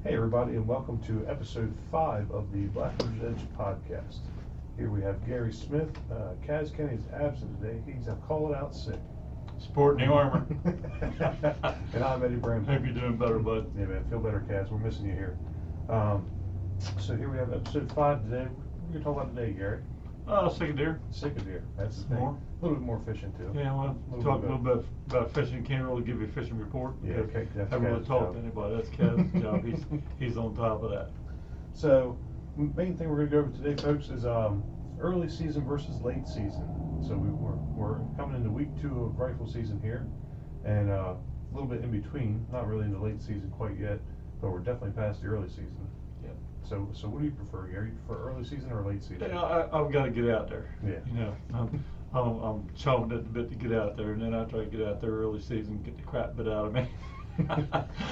Hey everybody, and welcome to episode 5 of the Blackwaters Edge podcast. Here we have Gary Smith. Kaz Kenny is absent today. He's called out sick. Sporting the armor. And I'm Eddie Bramble. Hope you're doing better, bud. Yeah, man, feel better, Kaz. We're missing you here. So here we have episode 5 today. We're going to talk about today, Gary. Sika Deer. Sika Deer. That's the thing. More. A little bit more fishing too. Yeah, well, talk a little bit about fishing. Can't really give you a fishing report. Yeah, okay. That's haven't really Kaz's talked job. to anybody. That's Kaz's job. He's on top of that. So, main thing we're going to go over today, folks, is early season versus late season. So we're coming into week 2 of rifle season here, and a little bit in between. Not really in the late season quite yet, but we're definitely past the early season. Yeah. So what do you prefer, Gary? You prefer early season or late season? Yeah, I've got to get out there. Yeah. You know, I'm chomping at the bit to get out there, and then after I get out there early season, get the crap bit out of me.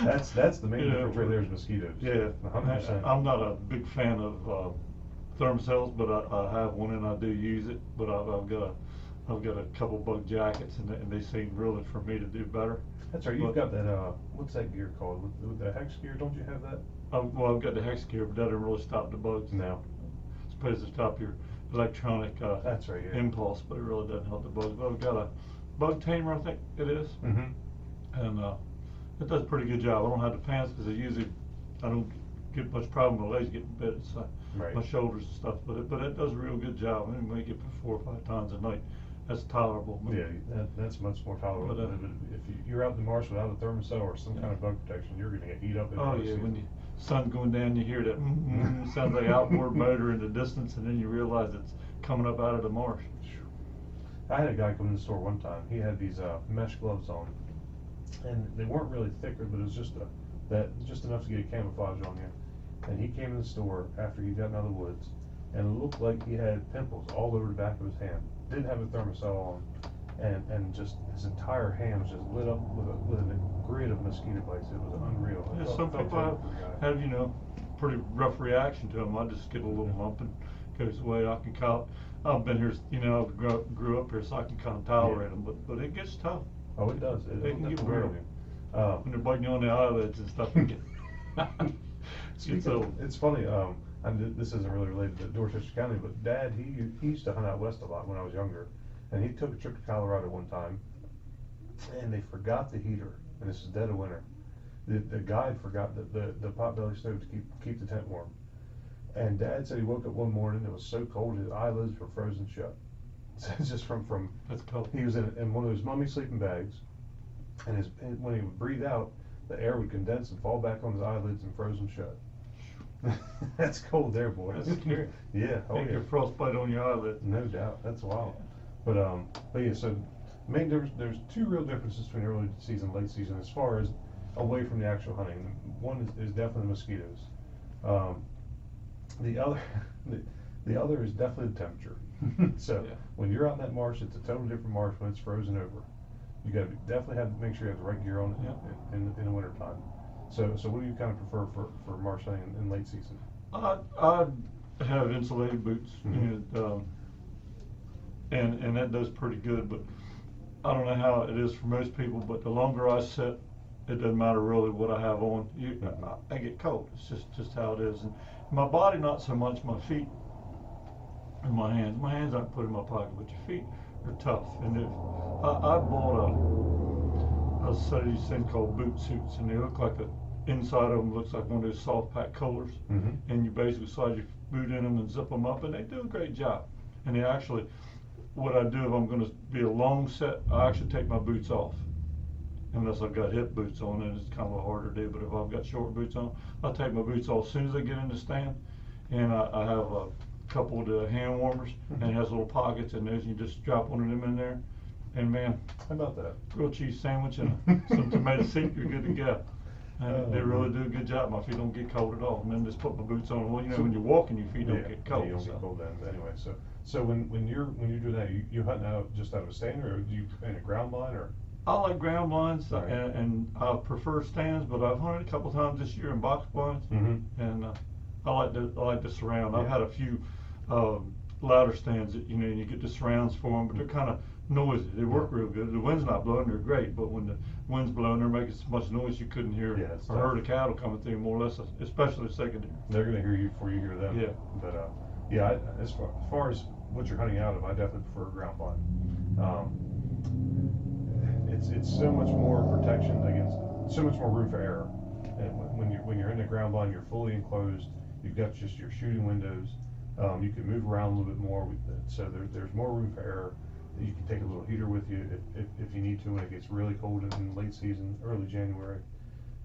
that's the main difference right there is mosquitoes. Yeah, 100%. I'm not a big fan of thermocells, but I have one and I do use it. But I've got a couple bug jackets, and they seem really for me to do better. That's right. You've got that. What's that gear called? With the hex gear? Don't you have that? Well, I've got the hex gear, but that doesn't really stop the bugs. No. It's supposed to stop your electronic That's right, yeah. impulse, but it really doesn't help the bugs. But I've got a bug tamer, I think it is, and it does a pretty good job. I don't have the pants because I don't get much problem with my legs getting bit. It's Right. my shoulders and stuff, but it does a real good job. I make it 4 or 5 times a night. That's tolerable. Yeah, that's much more tolerable. But, But if you're out in the marsh without a thermocell or some kind of bug protection, you're going to get eat up. In Oh the yeah, season. when the sun's going down, you hear that sounds like outboard motor in the distance, and then you realize it's coming up out of the marsh. I had a guy come in the store one time. He had these mesh gloves on, and they weren't really thicker, but it was just enough to get a camouflage on you. And he came in the store after he'd gotten out of the woods, and it looked like he had pimples all over the back of his hand. Didn't have a thermocell on, and just his entire hand was just lit up with a grid of mosquito bites. It was unreal. Yeah, some people have pretty rough reaction to them. I just get a little lump and goes away. I can count. I've been here, grew up here, so I can kind of tolerate them. But it gets tough. Oh, it does. They can get weird. real. When they're biting you on the eyelids and stuff, it It's funny. And this isn't really related to Dorchester County, but Dad, he used to hunt out west a lot when I was younger, and he took a trip to Colorado one time, and they forgot the heater, and this is dead of winter. The guide forgot the potbelly stove to keep the tent warm, and Dad said he woke up one morning, it was so cold his eyelids were frozen shut. It's just from that's cold. He was in one of those mummy sleeping bags, and when he would breathe out, the air would condense and fall back on his eyelids and frozen shut. That's cold there, boy. That's scary. Yeah. Oh, Take yeah. your frostbite on your eyelid. No doubt. That's wild. But yeah. So main difference. There's 2 real differences between early season and late season as far as away from the actual hunting. One is definitely mosquitoes. The other is definitely the temperature. So when you're out in that marsh, it's a totally different marsh when it's frozen over. You got to definitely have to make sure you have the right gear on in the winter time. So what do you kind of prefer for marsh hunting in late season? I have insulated boots, and that does pretty good. But I don't know how it is for most people. But the longer I sit, it doesn't matter really what I have on. I get cold. It's just how it is. And my body, not so much. My feet and my hands. My hands I can put in my pocket, but your feet are tough. And I bought a set of these things called boot suits, and they look like inside of them looks like one of those soft pack coolers, and you basically slide your boot in them and zip them up, and they do a great job. And they actually, what I do if I'm going to be a long set, I actually take my boots off, unless I've got hip boots on, and it's kind of a harder to do. But if I've got short boots on, I take my boots off as soon as I get in the stand, and I have a couple of the hand warmers, and it has little pockets in those, and you just drop one of them in there, and man, how about that? Grilled cheese sandwich and some tomato soup, you're good to go. They really do a good job. My feet don't get cold at all. And then just put my boots on. Well, when you're walking, your feet don't get cold. You don't get cold then. Anyway, so when you're doing that, you hunting out just out of a stand, or do you in a ground line, or? I like ground blinds, and I prefer stands, but I've hunted a couple times this year in box blinds, and I like the surround. I've had a few ladder stands that you get the surrounds for them, but they're kind of noisy. They work real good. The wind's not blowing, they're great, but when the wind's blowing, they're making so much noise you couldn't hear Yeah, it's a herd tough. of cattle coming through, more or less, especially Sika Deer. They're gonna hear you before you hear them. Yeah. But yeah, as far as what you're hunting out of, I definitely prefer a ground blind. It's so much more protection against, so much more room for error. And when you're in the ground blind, you're fully enclosed. You've got just your shooting windows. You can move around a little bit more, so there's more room for error. You can take a little heater with you if you need to when it gets really cold in late season, early January.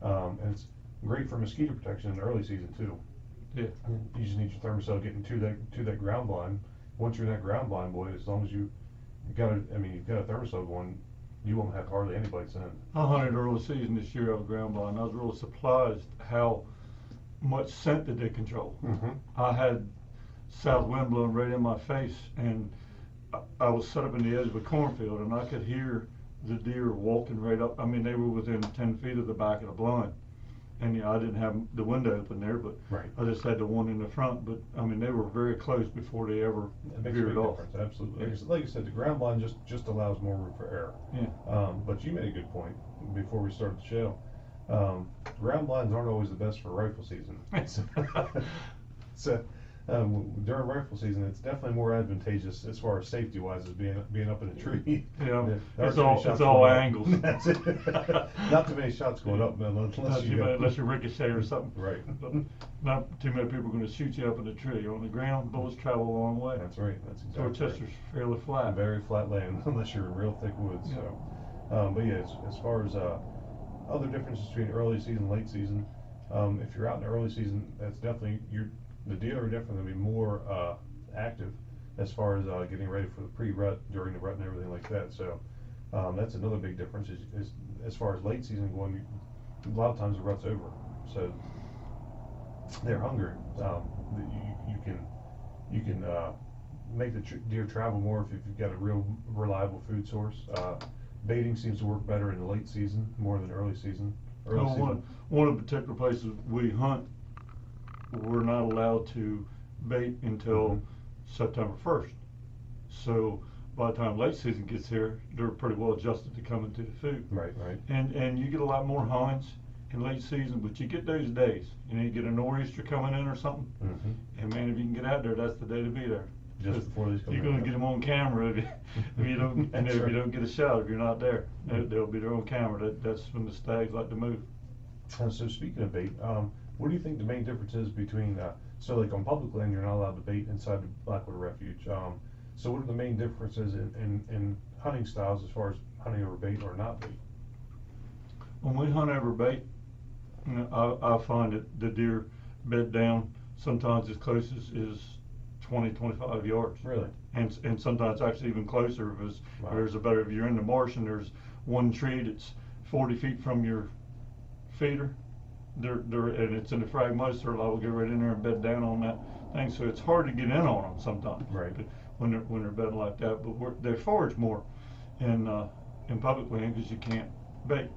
And it's great for mosquito protection in the early season too. Yeah. You just need your thermocell getting to that ground blind. Once you're in that ground blind, boy, as long as you've got a thermocell going, you won't have hardly any bites in. I hunted early season this year out of ground blind. I was really surprised how much scent that they control. Mm-hmm. I had south wind blowing right in my face, and I was set up in the edge of a cornfield, and I could hear the deer walking right up. I mean, they were within 10 feet of the back of the blind. And yeah, I didn't have the window open there, but Right. I just had the one in the front. But I mean, they were very close before they ever It makes a veered big off. difference, absolutely. Like you said, the ground blind just allows more room for error. Yeah. But you made a good point before we started the show. Ground blinds aren't always the best for rifle season. So during rifle season, it's definitely more advantageous as far as safety wise as being up in a tree. Yeah, There it's aren't too many shots all going up. angles. That's it. Not too many shots going up, man, Unless you ricochet or something. Right. But not too many people are going to shoot you up in the tree. On the ground, bullets travel a long way. That's right. That's exactly Dorchester's right. fairly flat. Very flat land, unless you're in real thick woods. Yeah. So, but yeah, as far as other differences between early season and late season, if you're out in the early season, that's definitely the deer are definitely going to be more active as far as getting ready for the pre-rut, during the rut, and everything like that. So that's another big difference. Is as far as late season going, a lot of times the rut's over, so they're hungry. You can make the deer travel more if you've got a real reliable food source. Baiting seems to work better in the late season more than early season. One of the particular places we hunt, we're not allowed to bait until September 1st. So by the time late season gets here, they're pretty well adjusted to coming to the food. Right. And you get a lot more hinds in late season, but you get those days. You get a nor'easter coming in or something, and man, if you can get out there, that's the day to be there. Just before these come You're going to get them on camera if you don't if you don't get a shot, if you're not there. They'll be there on camera. That's when the stags like to move. So speaking of bait, what do you think the main difference is between so like on public land you're not allowed to bait inside the Blackwater Refuge. So what are the main differences in hunting styles as far as hunting over bait or not bait? When we hunt over bait, I find that the deer bed down sometimes as close as 20, 25 yards. Really? And sometimes actually even closer because if you're in the marsh and there's one tree that's 40 feet from your feeder, and it's in the fragments, they're liable to go right in there and bed down on that thing. So it's hard to get in on them sometimes. Right. When they're bedding like that, but they forage more in public land because you can't bait.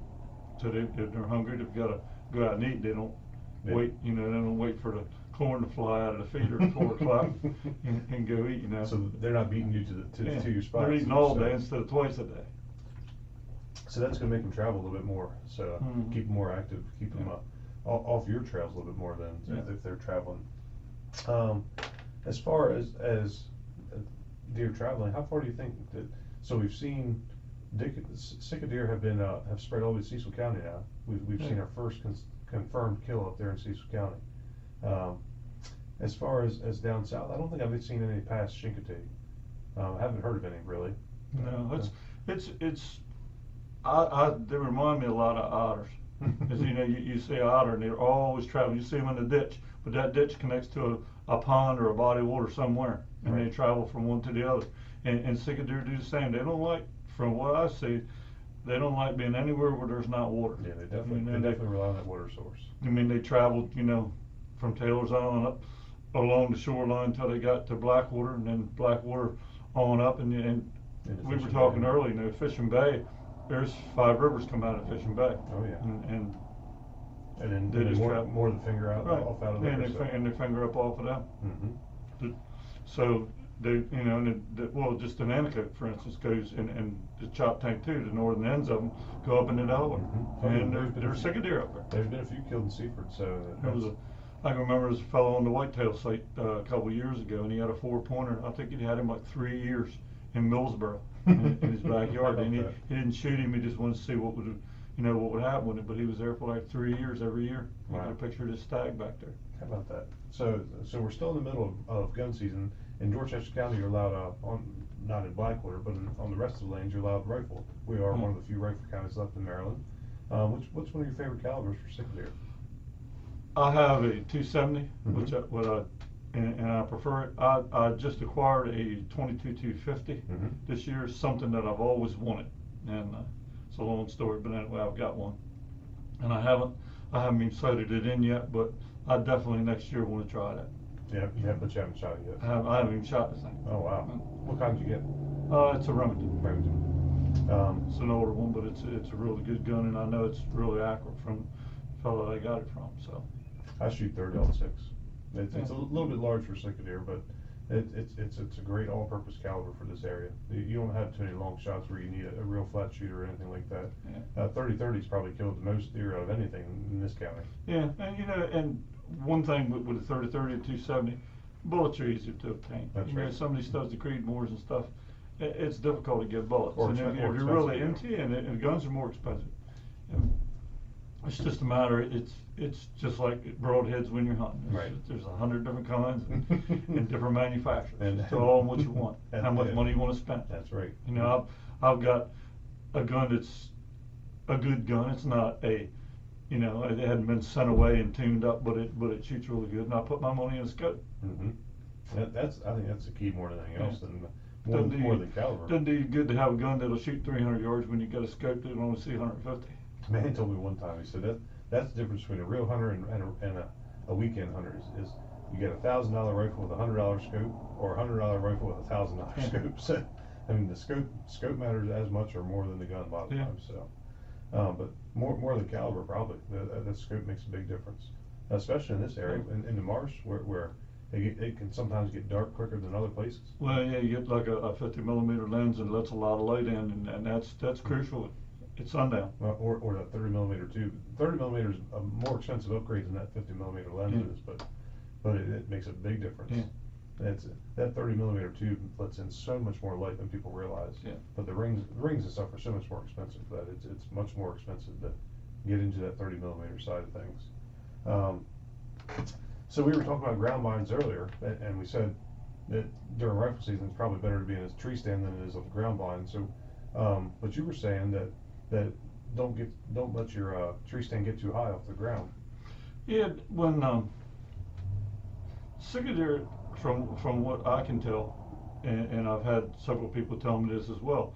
So if they're hungry, they've got to go out and eat. They don't wait. They don't wait for the corn to fly out of the feeder at 4 o'clock and go eat. So they're not beating you to your spots. They're eating all day instead of twice a day. So that's going to make them travel a little bit more. So keep them more active, keep them off your trails a little bit more than if they're traveling. As far as deer traveling, how far do you think that? So we've seen Sika deer have spread all over Cecil County now. We've seen our first confirmed kill up there in Cecil County. As far as down south, I don't think I've seen any past Chincoteague. I haven't heard of any really. No, they remind me a lot of otters. Because you see an otter and they're always traveling. You see them in the ditch, but that ditch connects to a pond or a body of water somewhere, and they travel from one to the other. And Sika deer do the same. They don't like, from what I see, they don't like being anywhere where there's not water. Yeah, they definitely rely on that water source. I mean, they traveled, from Taylor's Island up along the shoreline until they got to Blackwater, and then Blackwater on up, and we were talking earlier, Fishing Bay. There's 5 rivers come out of Fishing Bay. Oh yeah. And then they just more the finger out off out of there. And they finger up off of that. Mm-hmm. So they, you know, and well, just an Anacote, for instance, goes and the chop tank too. The northern ends of them go up into Delaware, and there's Sika Deer up there. There's been a few killed in Seaford, so I can remember there was a fellow on the whitetail site a couple of years ago, and he had a 4-pointer. I think he'd had him like 3 years in Millsboro in his backyard, and he didn't shoot him. He just wanted to see what would happen with it. But he was there for like 3 years every year. You Wow. get a picture of this stag back there. How about that? So we're still in the middle of gun season. In Dorchester County, you're allowed not in Blackwater, but on the rest of the lanes, you're allowed rifle. We are one of the few rifle counties left in Maryland. What's one of your favorite calibers for Sika Deer? I have a 270, which I prefer it. I just acquired a 22 250 this year. Something that I've always wanted, and it's a long story, but anyway, I've got one, and I haven't even sighted it in yet, but I definitely next year want to try that. Yeah, you haven't shot it yet. I haven't even shot this thing. Oh wow! What kind did you get? It's a Remington. Remington. It's an older one, but it's a really good gun, and I know it's really accurate from the fellow I got it from. So I shoot 30-06. It's a little bit large for Sika Deer, but it's a great all-purpose caliber for this area. You don't have too many long shots where you need a real flat shooter or anything like that. Yeah. 30-30's probably killed the most deer out of anything in this county. Yeah, and and one thing with the 30-30 and 270, bullets are easier to obtain. That's right. Some of these stuff, the Creedmoors and stuff, it's difficult to get bullets. Or and if you're really into it, and guns are more expensive. And it's just a matter. It's just like broadheads when you're hunting. Right. There's 100 different kinds and different manufacturers. And it's all on what you want, how much money you want to spend. That's right. You know, I've got a gun that's a good gun. It's not a, it hadn't been sent away and tuned up, but it shoots really good. And I put my money in a scope. I think that's the key more than anything else. More than caliber. Doesn't do you good to have a gun that'll shoot 300 yards when you got a scope that only see 150. Man told me one time, he said that's the difference between a real hunter and a weekend hunter is you get $1,000 rifle with a $100 scope, or a $100 rifle with a $1,000 scope. So I mean the scope matters as much or more than the gun a lot of times. So but more than caliber probably. The scope makes a big difference, especially in this area in the marsh where it can sometimes get dark quicker than other places. Well, yeah, you get like a 50mm lens and lets a lot of light in, and that's crucial. It's sundown. Or that 30mm tube. 30mm is a more expensive upgrade than that 50mm lens is, but it makes a big difference. Yeah. That 30mm tube lets in so much more light than people realize. Yeah. But the rings and stuff are so much more expensive that it's much more expensive to get into that 30mm side of things. So we were talking about ground blinds earlier, and we said that during rifle season it's probably better to be in a tree stand than it is on a ground blind. So, but you were saying that don't let your tree stand get too high off the ground. Yeah, when Sika Deer, from what I can tell, and I've had several people tell me this as well,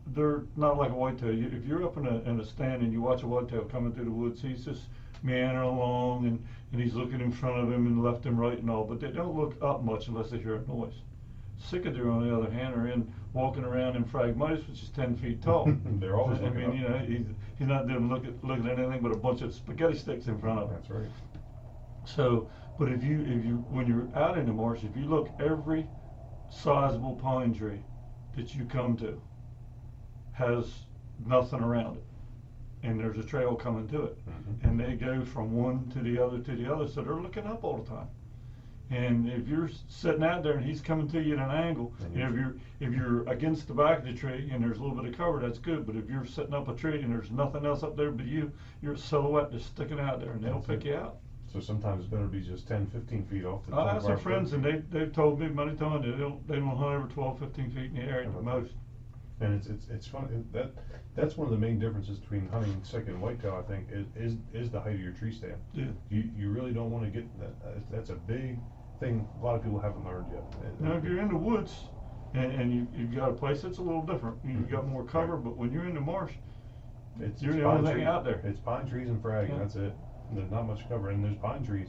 they're not like a whitetail. If you're up in a stand and you watch a whitetail coming through the woods, he's just meandering along and he's looking in front of him and left and right and all, but they don't look up much unless they hear a noise. Sika Deer, on the other hand, are walking around in Phragmites, which is 10 feet tall. They're always looking up. He's not doing looking at anything but a bunch of spaghetti sticks in front of him. That's right. So, but if you when you're out in the marsh, if you look, every sizable pine tree that you come to has nothing around it, and there's a trail coming to it, and they go from one to the other, so they're looking up all the time. And if you're sitting out there and he's coming to you at an angle, if you're against the back of the tree and there's a little bit of cover, that's good. But if you're sitting up a tree and there's nothing else up there but you're a silhouette just sticking out there, and they'll pick you out. So sometimes it's better to be just 10, 15 feet off the top. I have some friends, and they've told me many times they don't hunt over 12, 15 feet in the area at the most. And it's fun. That's one of the main differences between hunting Sika and whitetail, I think, is the height of your tree stand. Yeah. You really don't want to get that. That's a big thing a lot of people haven't learned yet. Now, if you're in the woods and you've got a place that's a little different, you've got more cover, but when you're in the marsh, you're the only thing out there. It's pine trees and frag, and that's it. There's not much cover, and there's pine trees.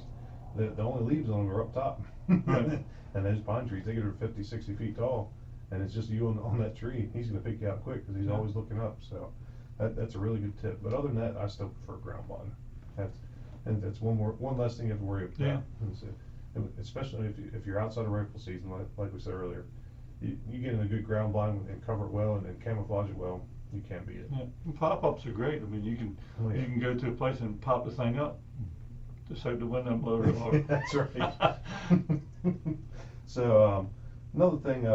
The only leaves on them are up top. Right. And those pine trees, they get 50, 60 feet tall, and it's just you on that tree. He's going to pick you out quick because he's always looking up. So that's a really good tip. But other than that, I still prefer ground blind. And that's one less thing you have to worry about. Yeah. especially if you're outside of rifle season, like we said earlier, you get in a good ground blind and cover it well and camouflage it well, you can't beat it. Yeah, pop-ups are great. I mean, you can go to a place and pop the thing up to save the window and blow it off. That's right. So another thing,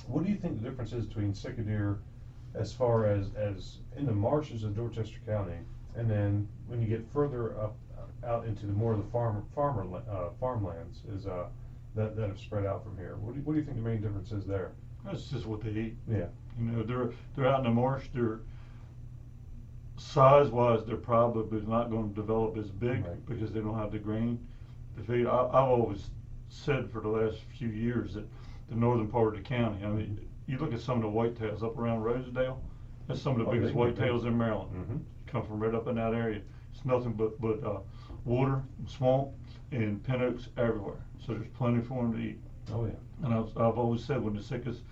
what do you think the difference is between Sika Deer as far as in the marshes of Dorchester County, and then when you get further up out into the more of the farmlands is that have spread out from here? What do you think the main difference is there? That's just what they eat. Yeah. You know, they're out in the marsh. They're size-wise, they're probably not going to develop as big because they don't have the grain to feed. I've always said for the last few years that the northern part of the county, I mean, you look at some of the whitetails up around Rosedale, that's some of the biggest whitetails in Maryland. Mm-hmm. Come from right up in that area. It's nothing but water, and swamp, and pin oaks everywhere. So there's plenty for them to eat. Oh yeah. And I've always said when the Sikas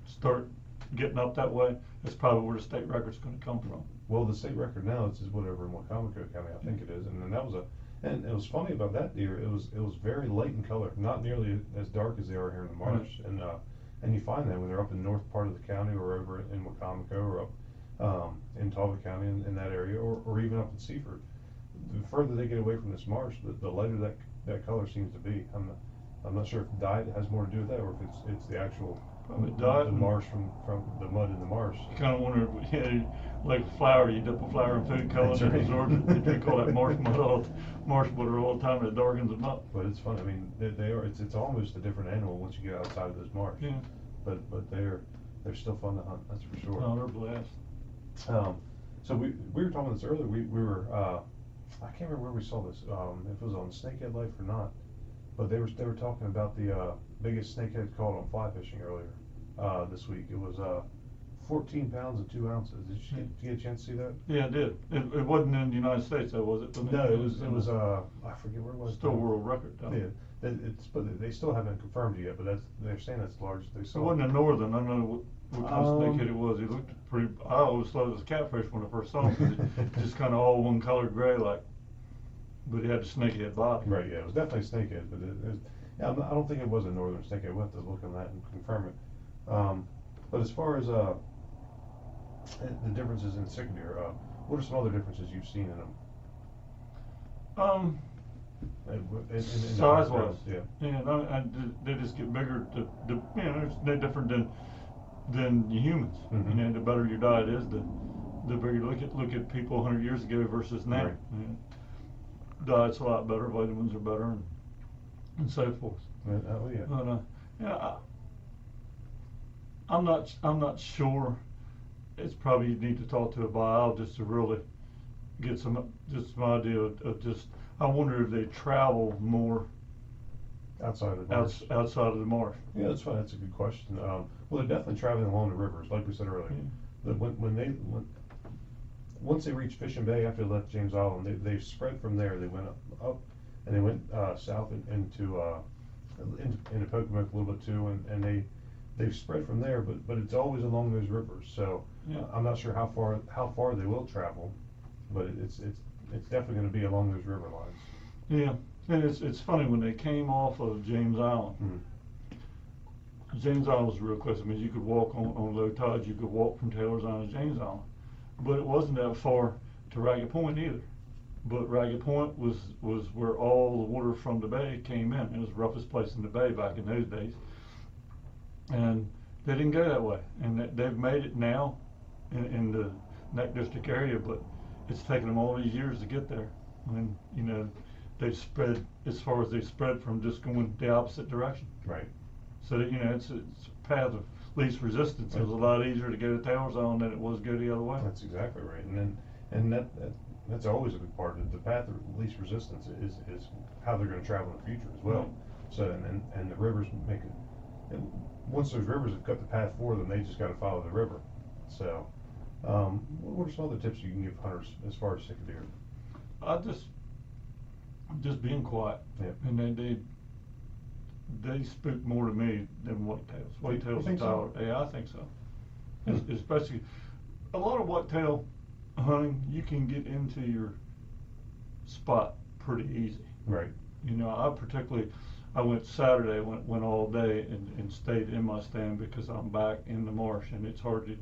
start getting up that way, that's probably where the state record's going to come from. Well, the state record now is whatever in Wacomico County, I think it is, and then that was and it was funny about that deer. It was very light in color, not nearly as dark as they are here in the marsh, and you find that when they're up in the north part of the county or over in Wacomico or up in Talbot County in that area, or even up in Seaford. The further they get away from this marsh, the lighter that color seems to be. I'm not sure if diet has more to do with that, or if it's the actual the marsh from the mud in the marsh. You kind of wonder, like flour, you dip a flour in food coloring and absorb it. They call that marsh water all the time, and it darkens them up. But it's fun. I mean, they are. It's almost a different animal once you get outside of this marsh. Yeah. But they're still fun to hunt. That's for sure. Oh, they're blessed. So we were talking about this earlier. We were I can't remember where we saw this. If it was on Snakehead Life or not. But they were talking about the biggest snakehead caught on fly fishing earlier this week. It was 14 pounds and 2 ounces. Did you get a chance to see that? Yeah, I did. It wasn't in the United States, though, was it? No, it was I forget where it was. Still world record. Yeah, but they still haven't confirmed it yet. But they're saying that's large. It wasn't a northern. I don't know what kind of snakehead it was. He looked pretty. I always thought it was catfish when I first saw him because it just kind of all one colored gray like. But he had a snakehead body. Right, yeah, it was definitely a snakehead, but I don't think it was a northern snakehead. We'll have to look on that and confirm it. But as far as the differences in Sika Deer, what are some other differences you've seen in them? Size-wise, yeah. Yeah, they just get bigger. You know, it's no different than humans. Mm-hmm. You know, the better your diet is, the bigger you look at people 100 years ago versus now. Right. You know, diet's a lot better, vitamins are better, and so forth. Oh yeah. But yeah, I'm not sure. It's probably you need to talk to a biologist to really get some idea of just. I wonder if they travel more outside of the marsh. Outside of the marsh. Yeah, that's fine. That's a good question. Well, they're definitely traveling along the rivers, like we said earlier. Yeah. Once they reached Fishing Bay after they left James Island, they spread from there. They went up and they went south into Pocomoke a little bit too, and they've spread from there. But it's always along those rivers. So yeah. I'm not sure how far they will travel, but it's definitely going to be along those river lines. Yeah, and it's funny when they came off of James Island. Mm-hmm. James Island was real close. I mean, you could walk on low tides. You could walk from Taylor's Island to James Island. But it wasn't that far to Ragged Point either. But Ragged Point was where all the water from the bay came in. It was the roughest place in the bay back in those days. And they didn't go that way. And they've made it now in the Neck District area, but it's taken them all these years to get there. And, you know, they've spread as far as they spread from just going the opposite direction. Right. So, you know, it's a path of least resistance. It was a lot easier to go to Taylor's Island than it was to go the other way. That's exactly right. And that's always a big part of it. The path of least resistance is how they're going to travel in the future as well. Right. So and the rivers make it. And once those rivers have cut the path for them, they just got to follow the river. So, what are some other tips you can give hunters as far as Sika Deer? Just being quiet. Yeah. And they spook more to me than whitetails. Whitetails are so? Yeah, I think so. Especially a lot of whitetail hunting, you can get into your spot pretty easy. Right. I went Saturday, went all day and stayed in my stand because I'm back in the marsh and it's hard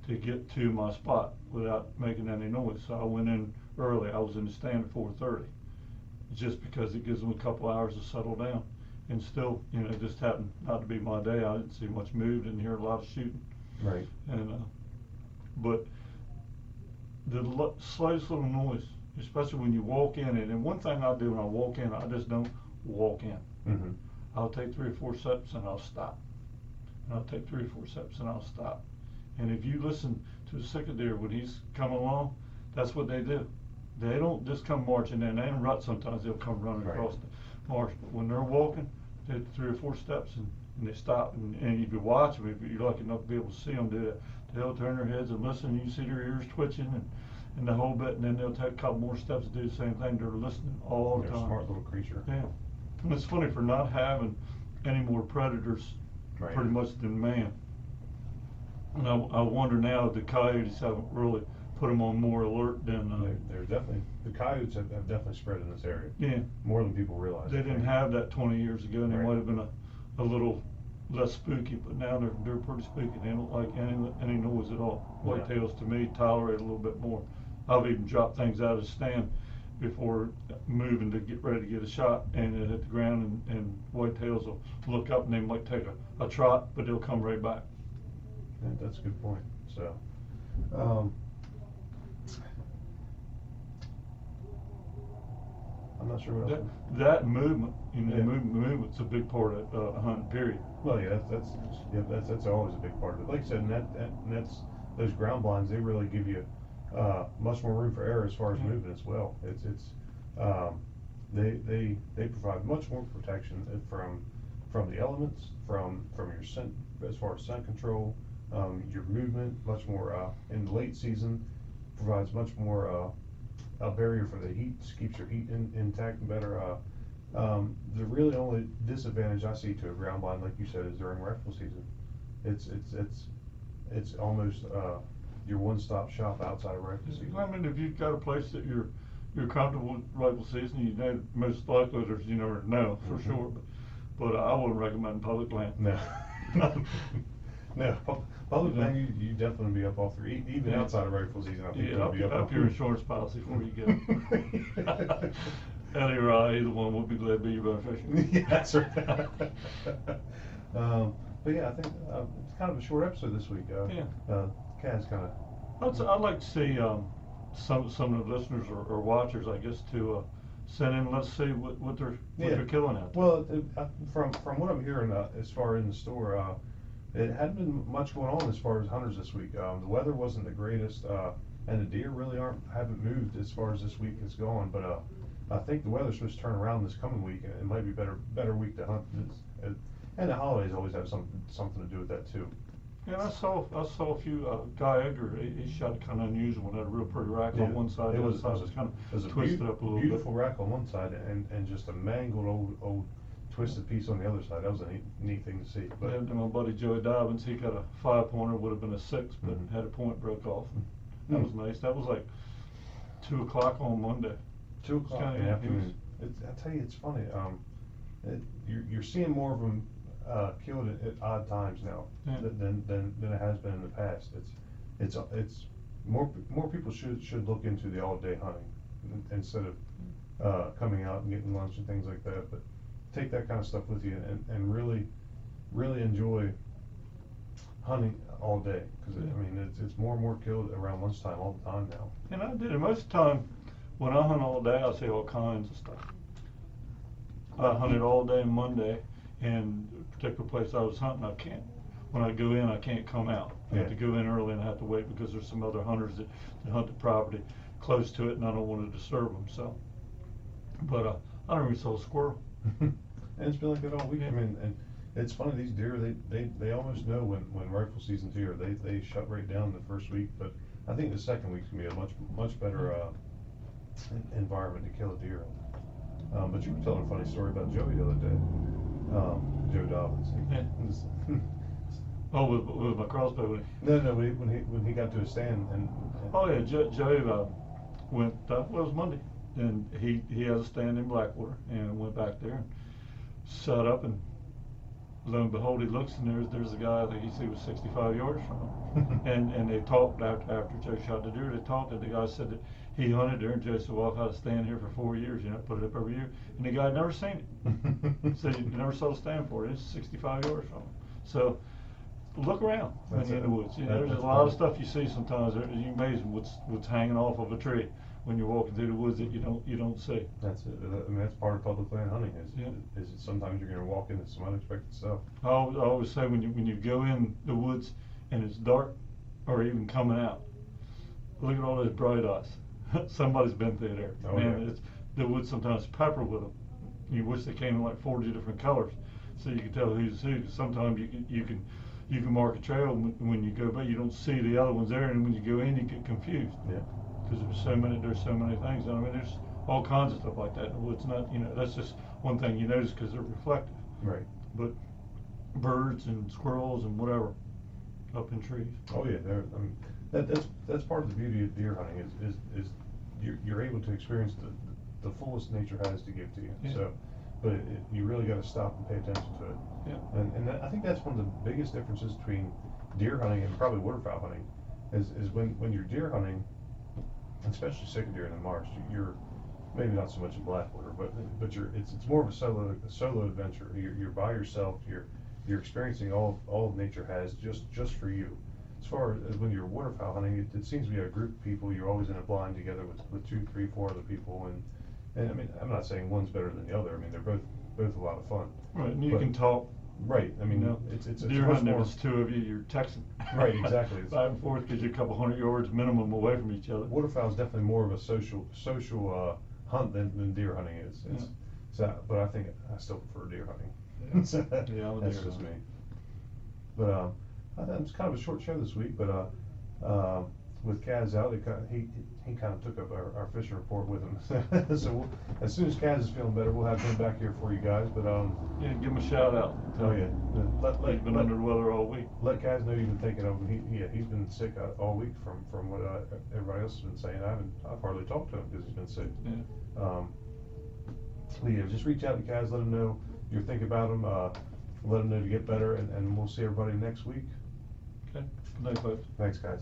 to get to my spot without making any noise. So I went in early. I was in the stand at 4:30, just because it gives them a couple hours to settle down. And still, it just happened not to be my day. I didn't see much move, didn't hear a lot of shooting. Right. And but the slightest little noise, especially when you walk in it. And one thing I do when I walk in, I just don't walk in. Mm-hmm. I'll take 3 or 4 steps and I'll stop. And I'll take 3 or 4 steps and I'll stop. And if you listen to Sika Deer when he's coming along, that's what they do. They don't just come marching in. They rut sometimes. They'll come running Right. across the marsh. But when they're walking, they take 3 or 4 steps and they stop. And if you watch them, if you're lucky enough to be able to see them do that, they'll turn their heads and listen. You can see their ears twitching and the whole bit. And then they'll take a couple more steps to do the same thing. They're listening all the They're a time. smart little creature. Yeah. And it's funny, for not having any more predators, Right. pretty much, than man. And I wonder now if the coyotes haven't really put them on more alert than. They're definitely, the coyotes have definitely spread in this area. Yeah. More than people realize. They didn't have that 20 years ago, and they Right. might have been a little less spooky, but now they're pretty spooky. They don't like any noise at all. Yeah. Whitetails, to me, tolerate a little bit more. I've even dropped things out of the stand before moving to get ready to get a shot, and it hit the ground, and whitetails will look up and they might take a trot, but they'll come right back. Yeah, that's a good point. So, I'm not sure what else. That movement, Yeah. movement's a big part of hunting, period. Well, yeah, that's always a big part of it. Like I said, and that's those ground blinds. They really give you much more room for error as far as movement as well. They provide much more protection from the elements, from your scent, as far as scent control, your movement. Much more in the late season, provides much more a barrier for the heat. Keeps your heat intact and better. The really only disadvantage I see to a ground blind, like you said, is during rifle season. It's almost your one-stop shop outside of rifle season. I mean, if you've got a place that you're comfortable with rifle season, most likely you never know for Mm-hmm. sure. But I wouldn't recommend public land. No. No. Public land, you definitely be up off three. Even outside of rifle season, I think you'll be up your insurance policy before you get it. Eddie or I, either one, would be glad to be your beneficiary. Yeah, that's right. But yeah, I think it's kind of a short episode this week. Kaz kind of. I'd like to see some of the listeners or watchers, I guess, to send in. Let's see what they're killing out there. Well, from what I'm hearing, as far in the store, it hadn't been much going on as far as hunters this week. The weather wasn't the greatest, and the deer really haven't moved as far as this week has gone. But I think the weather's supposed to turn around this coming week, and it might be better week to hunt. And the holidays always have something to do with that too. Yeah, I saw a few. Guy Edgar, he shot a kind of unusual one. Had a real pretty rack on one side. It the was other side was kind it was of a twisted up a little beautiful bit. rack on one side, and just a mangled old twisted piece on the other side. That was a neat thing to see. But And my buddy Joey Dobbins, he got a 5-pointer, would have been a 6, but Mhm. had a point broke off. That was nice. That was like 2:00 on Monday. 2:00 kinda in the neat. afternoon. I tell you, it's funny. You're seeing more of them killed at odd times now than it has been in the past. It's more people should look into the all day hunting instead of coming out and getting lunch and things like that. But take that kind of stuff with you and really enjoy hunting all day, because I mean it's more and more killed around lunchtime all the time now. And I did it most of the time. When I hunt all day, I see all kinds of stuff. I hunted all day Monday, and the particular place I was hunting, when I go in, I can't come out. I have to go in early and I have to wait because there's some other hunters that hunt the property close to it, and I don't want to disturb them. So, but I don't even saw a squirrel. And it's been like that all week. I mean, and it's funny, these deer, they almost know when rifle season's here. They shut right down the first week, but I think the second week's gonna be a much better environment to kill a deer. But you were telling a funny story about Joey the other day. Joe Dobbins. Oh, with my crossbow. No, when he got to a stand and. Oh yeah, Joe went. Well, it was Monday. and he has a stand in Blackwater, and went back there and set up, and lo and behold, he looks, and there's a guy that he was 65 yards from him. and they talked after Joe shot the deer. They talked, and the guy said that he hunted there, and Joe said, well, I've had a stand here for 4 years, put it up every year, and the guy had never seen it. So you never saw the stand for it. It's 65 yards from him. So look around when you're in the woods. There's a lot of stuff you see sometimes. You're amazed what's hanging off of a tree when you're walking through the woods that you don't see. That's it. I mean, that's part of public land hunting is sometimes you're going to walk into some unexpected stuff. I always say when you go in the woods and it's dark or even coming out, look at all those bright eyes. Somebody's been through there. Oh, Man, yeah. it's, the woods sometimes pepper with them. You wish they came in like 40 different colors so you can tell who's who. Sometimes you can mark a trail when you go, but you don't see the other ones there, and when you go in, you get confused. Yeah. Because there's so many things. I mean, there's all kinds of stuff like that in the woods. Not, that's just one thing you notice because they're reflective. Right. But birds and squirrels and whatever up in trees. Oh yeah, I mean, that's part of the beauty of deer hunting is you're able to experience the fullest nature has to give to you. Yeah. So, but you really got to stop and pay attention to it. Yeah. And I think that's one of the biggest differences between deer hunting and probably waterfowl hunting is when you're deer hunting, especially Sika deer in the marsh, you're maybe not so much in Blackwater, but it's more of a solo adventure. You're by yourself. You're experiencing all nature has just for you. As far as when you're waterfowl hunting, it seems to be a group of people. You're always in a blind together with 2, 3, 4 other people, and I mean, I'm not saying one's better than the other. I mean, they're both a lot of fun. Right, and you can talk. Right. I mean, it's deer much hunting. more. If it's 2 of you, you're texting. Right. Exactly. Back and forth because you're a couple hundred yards minimum away from each other. Waterfowl is definitely more of a social hunt than deer hunting is. So, but I think I still prefer deer hunting. Yeah, I'm a That's deer just hunter. me. But it's kind of a short show this week. But with Kaz out, he kind of took up our fishing report with him. So as soon as Kaz is feeling better, we'll have him back here for you guys. But yeah, give him a shout out. Oh yeah, He's been under the weather all week. Let Kaz know you've been thinking of him. He's been sick all week from what everybody else has been saying. I've hardly talked to him because he's been sick. Yeah. But yeah, just reach out to Kaz, let him know you're thinking about him. Let him know to get better, and we'll see everybody next week. Okay. Good night, folks. Thanks, guys.